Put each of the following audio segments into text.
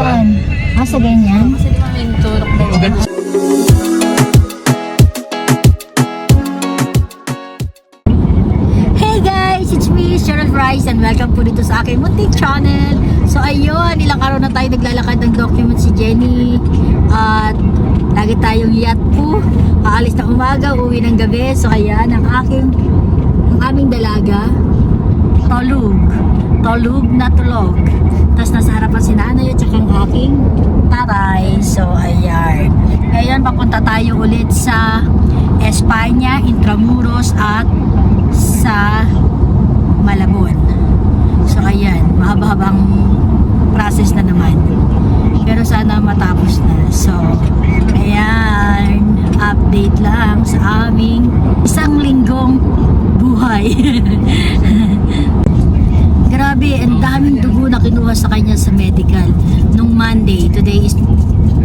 Saan? Ah, sa ganyan? Kasi di ba may turok na yun? Hey guys! It's me, Cheryl Rice, and welcome po dito sa aking munting channel. So ayun, ilang araw na tayo naglalakad ng document si Jenny. At lagi tayong yacht po. Aalis na umaga, uwi ng gabi. So ayan, ang aming dalaga, Tolug na tulog. Tapos nasa harapan si nanay at saka ang aking tatay. So ayan. Ngayon papunta tayo ulit sa Espanya, Intramuros at sa Malabon. So ayan, mahaba-habang process na naman. Pero sana matapos na. So ayan, update lang sa aming isang linggong buhay. Grabe, ang daming dugo na kinuha sa kanya sa medical nung Monday. Today is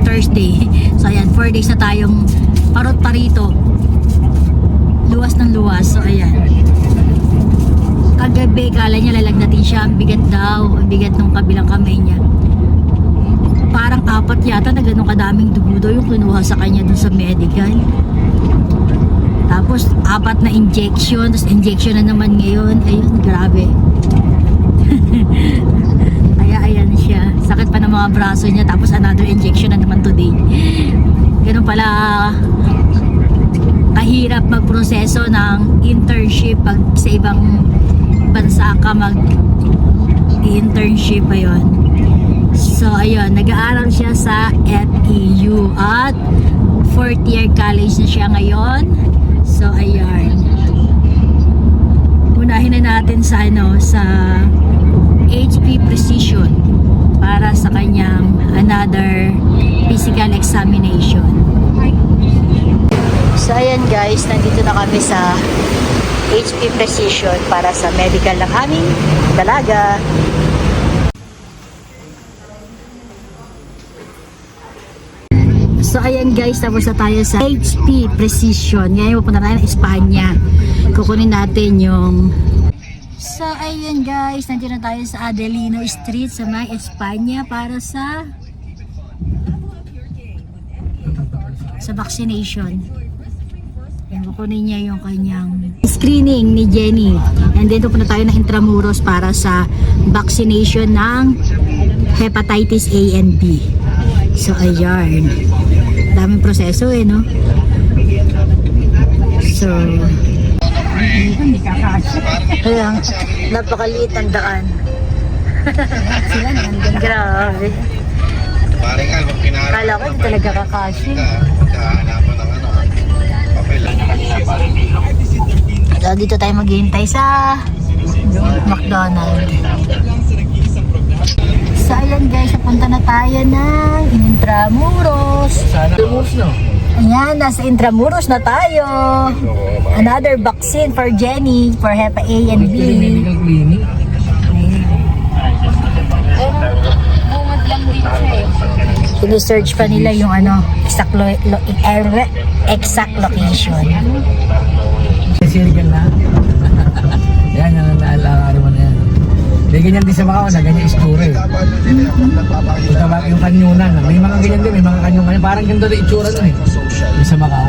Thursday. So ayan, 4 days na tayong parot parito. Luwas ng luwas. So ayan. Kagabi, kala niya lalagnatin siya. Ang bigat daw. Ang bigat ng kabilang kamay niya. Parang 4 yata na ganun kadaming dugo daw yung kinuha sa kanya dun sa medical. Tapos 4 na injection. Tapos injection na naman ngayon. Ayun, grabe. Kaya ayan siya. Sakit pa ng mga braso niya. Tapos another injection na naman today. Ganun pala kahirap magproseso ng internship pag sa ibang bansa ka mag-internship. Ayun. So ayun, nag-aaral siya sa FEU at 4th year college na siya ngayon. So ayun, unahin na natin sa sa HP Precision para sa kanyang another physical examination. So ayan guys, nandito na kami sa HP Precision para sa medical ng aming dalaga. So ayan guys, tapos na tayo sa HP Precision. Ngayon pupunta tayo ng Espanya. Kukunin natin yung... So ayan guys, nandito na tayo sa Adelino Street sa may Espanya para sa vaccination. Ayan, kukunin niya yung kanyang screening ni Jenny. And then pupunta tayo ng Intramuros para sa vaccination ng hepatitis A and B. So ayan, daming proseso no? So ayan, napakaliit ang daan. Sila nandun, grabe. Kala ko hindi talaga kakashi. So dito tayo maghihintay sa McDonald's. So ayan guys, napunta na tayo ng Intramuros. Ayan, nasa Intramuros na tayo. Another vaccine for Jenny for Hepa A and B. Sini-search pa nila yung exact location. Circle na. Yan, naalala mo na yan. May ganyan din sa Macau na ganyan istura eh. Yung kanyunan. May mga ganyan din, may mga kanyunan. Parang ganito na itsura nun eh. Yung sa Macau.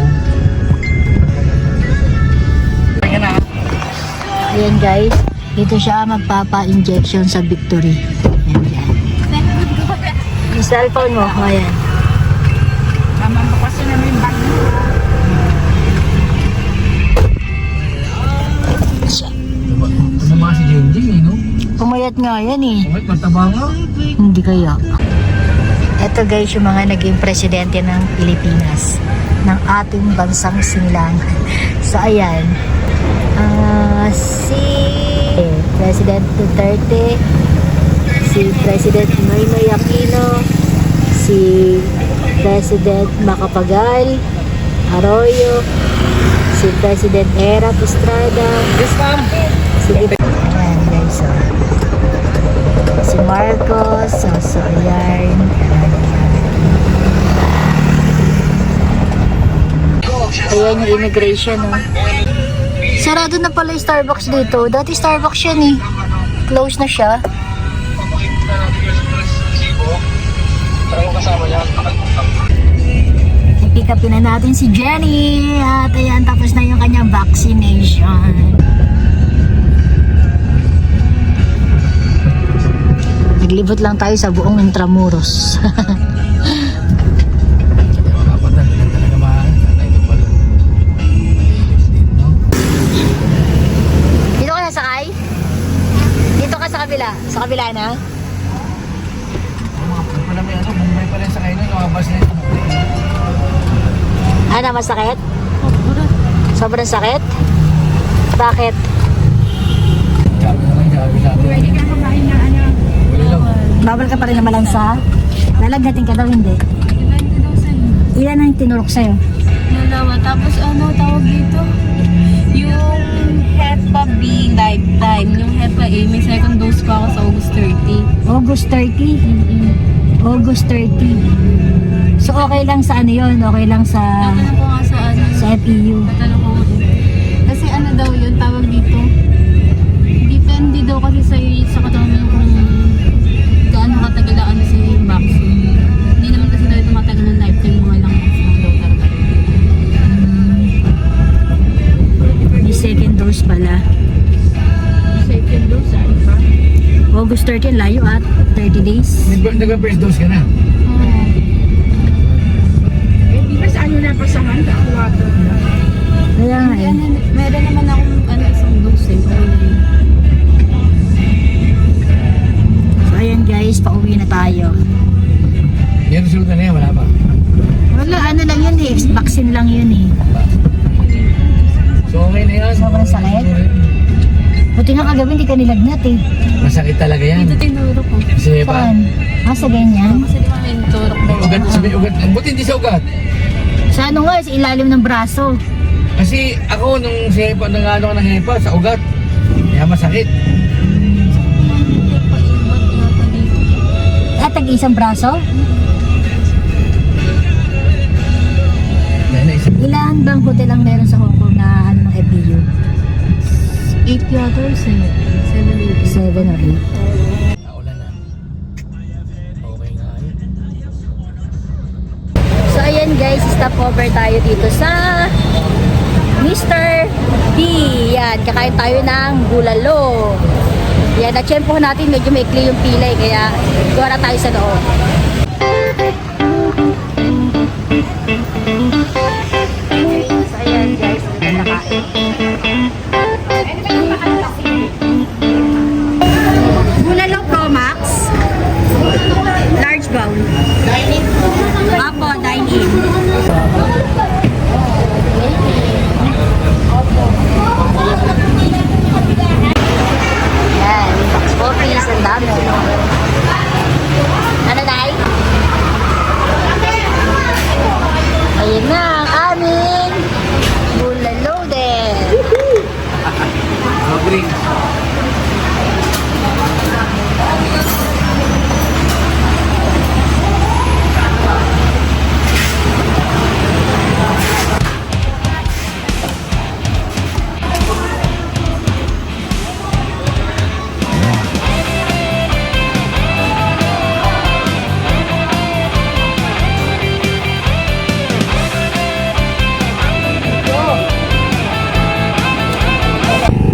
Ayan guys, dito siya magpapa-injection sa Victory. Ayan yan. Yung cellphone mo, ayan. Mama mo kasi namin yung bag. Ano mga si Jenjing eh, no? Pumayat nga yan eh. Umat, mataba nga. Hindi kaya. Ito guys, yung mga naging presidente ng Pilipinas, ng ating bansang sinilangan. So ayan, si President Duterte, si President Noynoy Aquino, si President Macapagal Arroyo, si President Erap Estrada, si ayan guys, si Marcos, so ayan. Ayan yung immigration, no? Sarado na pala yung Starbucks dito. Dati Starbucks yan eh. Close na siya. pick upin na natin si Jenny. At ayan, tapos na yung kanyang vaccination. Naglibot lang tayo sa buong Intramuros. Kapatan, hindi talaga mahal. Sana ito pala. Dito ka nasakay? Dito ka sa kabila? Sa kabila na? Ano pala may ano, Mumbai pala sa kayo nun, lumabas na ito. Ano, masakit? Sobrang sakit? Bakit? Sabi. Pwede ka kumain na ano. Wala lang. Bawal ka pa rin na malansa? Lalagnatin ka daw, hindi. Depende daw sa'yo. Ilan ang tinurok sa'yo? Dalawa. Tapos ano tawag dito? Yung Hepa B lifetime. Yung Hepa A, may second dose pa ako sa August 30. August 30? August 30. So okay lang sa ano yun? Okay lang sa Tatanong ko nga sa ano. sa FEU? Tatanong ko nga. Kasi ano daw yun, tawag dito. Depende daw kasi sa katawan mo kung gaano katagal ang ano sa'yo yung vaccine. Hindi naman kasi daw ito matagal ng lifetime, mga ilang months lang daw talaga. May second dose pala. Second dose, ano pa? August 30, layo at 30 days. Nagpa-first dose ka na. Oo. Eh, di ba sa ano na pasahan? Sa aquator na? Kaya nga eh. Meron naman akong ano, isang dose eh. Okay na yun. So ayan guys, pauwi na tayo. Yan, resulta na yan, wala pa. Wala, ano lang yun eh. Vaccine lang yun eh. So okay na yan. Sobrang sakit? Buti nga kagabi hindi ka nilagnat eh. Masakit talaga yan. Dito tinuro ko. Kasi pa. Saan? Ah, sa ganyan? Kasi di ba may turok May daw. ugat, sabi ugat. Buti hindi sa ugat. Sa ano nga, sa ilalim ng braso. Kasi ako nung si Hepa, nang ano ko ng Hepa, sa ugat. Kaya masakit. Paibat yata dito. At tag-isang braso? Yan na isa. Ilan bang hotel ang meron sa Hong Kong na ano ng FEU? 8 yata or 7? 7 7 or 8? Naulan na. Okay nga yun. So ayan guys, stop over tayo dito sa Mr. P. Yan, kakain tayo ng bulalo. Yan, na-tsempohan natin, medyo maikli yung pilay, kaya gawa na tayo sa loob. So ayan guys, dito kakain. Bulalo Pro Max. Large bowl. Apo, dine-in. Yan, box coffees, ang dami. Ano, Nay? Ayun na, ang aming bulalo din. No drinks.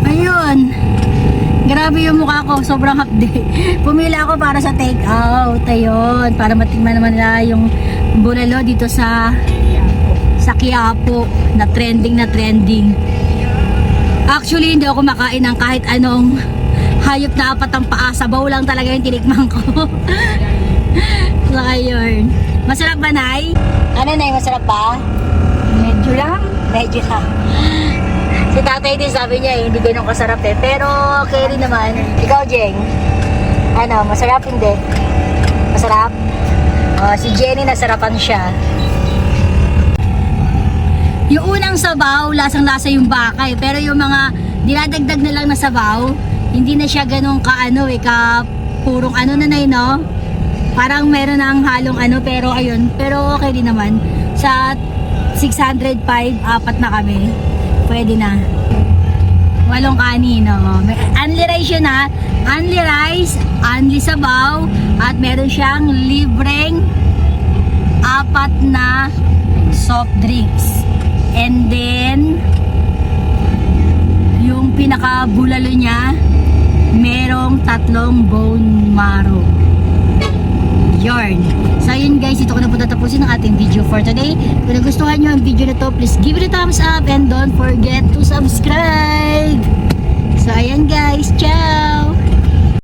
Ayun. Grabe yung mukha ko, sobrang hapde. Pumila ako para sa take out. Ayun, para matikman naman nila yung bulalo dito sa Quiapo na trending na trending. Actually, hindi ako makain ng kahit anong hayop na apat ang paa. Sabaw lang talaga yung tinikman ko. So, ayun. Masarap ba, Nay? Ano, Nay? Masarap ba? Medyo lang. Medyo lang. Si tatay din sabi niya hindi ganun kasarap eh. Pero okay rin naman. Ikaw, Jeng? Ano, masarap hindi? Masarap? Si Jenny nasarapan siya. Yung unang sabaw, lasang-lasa yung baka eh. Pero yung mga dinadagdag na lang na sabaw, hindi na siya ganun ka-ano eh, ka-purong ano na no? Parang meron ng halong ano, pero ayun. Pero okay din naman. Sa 605, 4 na kami. Pwede na. 8 kanin, no? Only rice yun ha. Only rice, only sabaw, at meron siyang libreng 4 na soft drinks. And then, yung pinaka-bulalo niya, merong 3 bone marrow. Yarn. So yun guys, ito ko na po tatapusin ang ating video for today. Kung nagustuhan nyo ang video na to, please give it a thumbs up and don't forget to subscribe. So ayan guys, ciao!